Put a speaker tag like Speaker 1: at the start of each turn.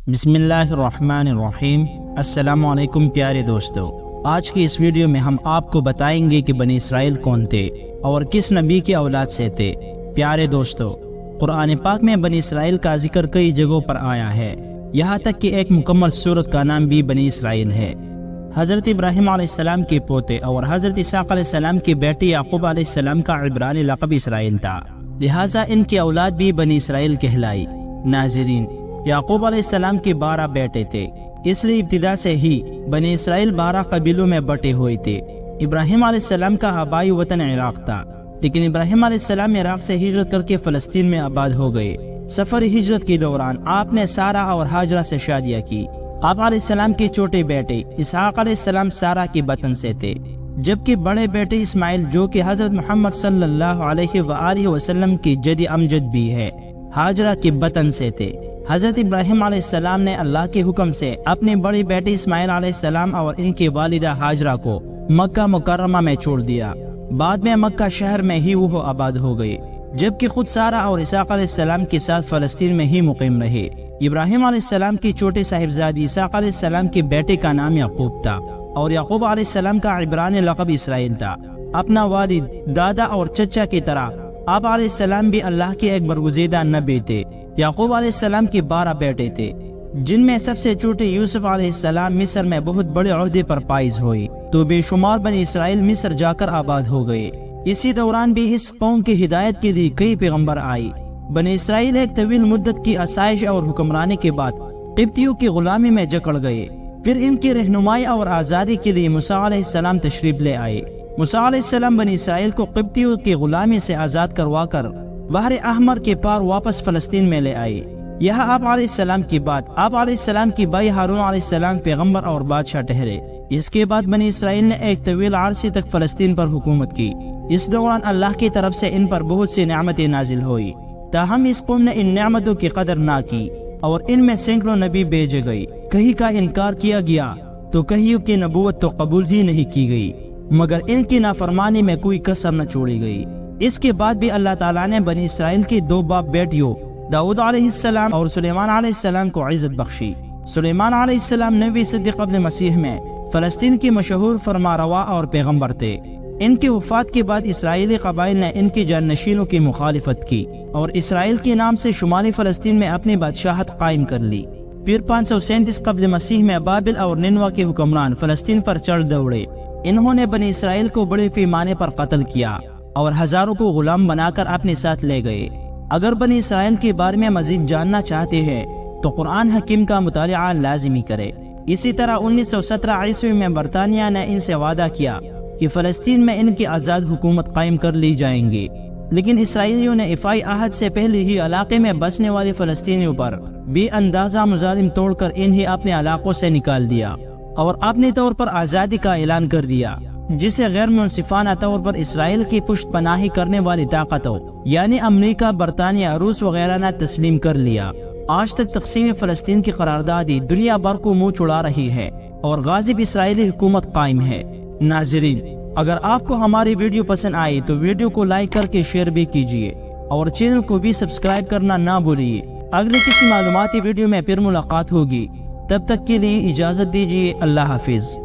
Speaker 1: بسم اللہ الرحمن الرحیم۔ السلام علیکم پیارے دوستو، آج کی اس ویڈیو میں ہم آپ کو بتائیں گے کہ بنی اسرائیل کون تھے اور کس نبی کی اولاد سے تھے۔ پیارے دوستو، قرآن پاک میں بنی اسرائیل کا ذکر کئی جگہوں پر آیا ہے، یہاں تک کہ ایک مکمل سورت کا نام بھی بنی اسرائیل ہے۔ حضرت ابراہیم علیہ السلام کے پوتے اور حضرت اسحاق علیہ السلام کے بیٹے یعقوب علیہ السلام کا عبرانی لقب اسرائیل تھا، لہٰذا ان کی اولاد بھی بنی اسرائیل کہلائی۔ ناظرین، یعقوب علیہ السلام کے 12 بیٹے تھے، اس لیے ابتدا سے ہی بنی اسرائیل 12 قبیلوں میں بٹے ہوئے تھے۔ ابراہیم علیہ السلام کا آبائی وطن عراق تھا، لیکن ابراہیم علیہ السلام عراق سے ہجرت کر کے فلسطین میں آباد ہو گئے۔ سفر ہجرت کے دوران آپ نے سارہ اور ہاجرہ سے شادیاں کی۔ آپ علیہ السلام کے چھوٹے بیٹے اسحاق علیہ السلام سارہ کے بطن سے تھے، جبکہ بڑے بیٹے اسماعیل جو کہ حضرت محمد صلی اللہ علیہ وآلہ وسلم کی جد امجد بھی ہے، ہاجرہ کے بطن سے تھے۔ حضرت ابراہیم علیہ السلام نے اللہ کے حکم سے اپنے بڑے بیٹے اسماعیل علیہ السلام اور ان کی والدہ ہاجرہ کو مکہ مکرمہ میں چھوڑ دیا۔ بعد میں مکہ شہر میں ہی وہ آباد ہو گئے، جبکہ خود سارہ اور اسحاق علیہ السلام کے ساتھ فلسطین میں ہی مقیم رہے۔ ابراہیم علیہ السلام کے چھوٹے صاحبزادی اسحاق علیہ السلام کے بیٹے کا نام یعقوب تھا، اور یعقوب علیہ السلام کا عبرانی لقب اسرائیل تھا۔ اپنا والد، دادا اور چچا کی طرح آپ علیہ السلام بھی اللہ کے ایک برگزیدہ نبی تھے۔ یعقوب علیہ السلام کے 12 بیٹے تھے، جن میں سب سے چھوٹے یوسف علیہ السلام مصر میں بہت بڑے عہدے پر فائز ہوئے، تو بے شمار بنی اسرائیل مصر جا کر آباد ہو گئے۔ اسی دوران بھی اس قوم کی ہدایت کے لیے کئی پیغمبر آئے۔ بنی اسرائیل ایک طویل مدت کی آسائش اور حکمرانی کے بعد قبطیوں کی غلامی میں جکڑ گئے۔ پھر ان کی رہنمائی اور آزادی کے لیے موسیٰ علیہ السلام تشریف لے آئے۔ موسیٰ علیہ السلام بنی اسرائیل کو قبطیوں کی غلامی سے آزاد کروا کر بحر احمر کے پار واپس فلسطین میں لے آئے۔ یہاں آپ علیہ السلام کی بعد آپ علیہ السلام کی بھائی ہارون علیہ السلام پیغمبر اور بادشاہ ٹھہرے۔ اس کے بعد بنی اسرائیل نے ایک طویل عرصے تک فلسطین پر حکومت کی۔ اس دوران اللہ کی طرف سے ان پر بہت سی نعمتیں نازل ہوئی، تاہم اس قوم نے ان نعمتوں کی قدر نہ کی اور ان میں سینکڑوں نبی بھیجے گئے۔ کہیں کا انکار کیا گیا تو کہیں کی نبوت تو قبول ہی نہیں کی گئی، مگر ان کی نافرمانی میں کوئی کسر نہ چھوڑی گئی۔ اس کے بعد بھی اللہ تعالیٰ نے بنی اسرائیل کی 2 باپ بیٹیوں داؤد علیہ السلام اور سلیمان علیہ السلام کو عزت بخشی۔ سلیمان علیہ السلام 9ویں صدی قبل مسیح میں فلسطین کی مشہور فرمانروا اور پیغمبر تھے۔ ان کی وفات کے بعد اسرائیلی قبائل نے ان کی جانشینوں کی مخالفت کی اور اسرائیل کے نام سے شمالی فلسطین میں اپنی بادشاہت قائم کر لی۔ پھر 537 قبل مسیح میں بابل اور نینوا کے حکمران فلسطین پر چڑھ دوڑے۔ انہوں نے بنی اسرائیل کو بڑے پیمانے پر قتل کیا اور ہزاروں کو غلام بنا کر اپنے ساتھ لے گئے۔ اگر بنی اسرائیل کے بارے میں مزید جاننا چاہتے ہیں تو قرآن حکیم کا مطالعہ لازمی کرے۔ اسی طرح 1917 عیسوی میں برطانیہ نے ان سے وعدہ کیا کہ فلسطین میں ان کی آزاد حکومت قائم کر لی جائیں گی، لیکن اسرائیلیوں نے افائی عہد سے پہلے ہی علاقے میں بسنے والے فلسطینیوں پر بے اندازہ مظالم توڑ کر انہیں اپنے علاقوں سے نکال دیا اور اپنے طور پر آزادی کا اعلان کر دیا، جسے غیر منصفانہ طور پر اسرائیل کی پشت پناہی کرنے والی طاقتوں یعنی امریکہ، برطانیہ، روس وغیرہ نے تسلیم کر لیا۔ آج تک تقسیم فلسطین کی قراردادی دنیا بھر کو منہ چڑھا رہی ہے اور غاصب اسرائیلی حکومت قائم ہے۔ ناظرین، اگر آپ کو ہماری ویڈیو پسند آئی تو ویڈیو کو لائک کر کے شیئر بھی کیجیے اور چینل کو بھی سبسکرائب کرنا نہ بھولیے۔ اگلی کسی معلوماتی ویڈیو میں پھر ملاقات ہوگی، تب تک کے لیے اجازت دیجیے۔ اللہ حافظ۔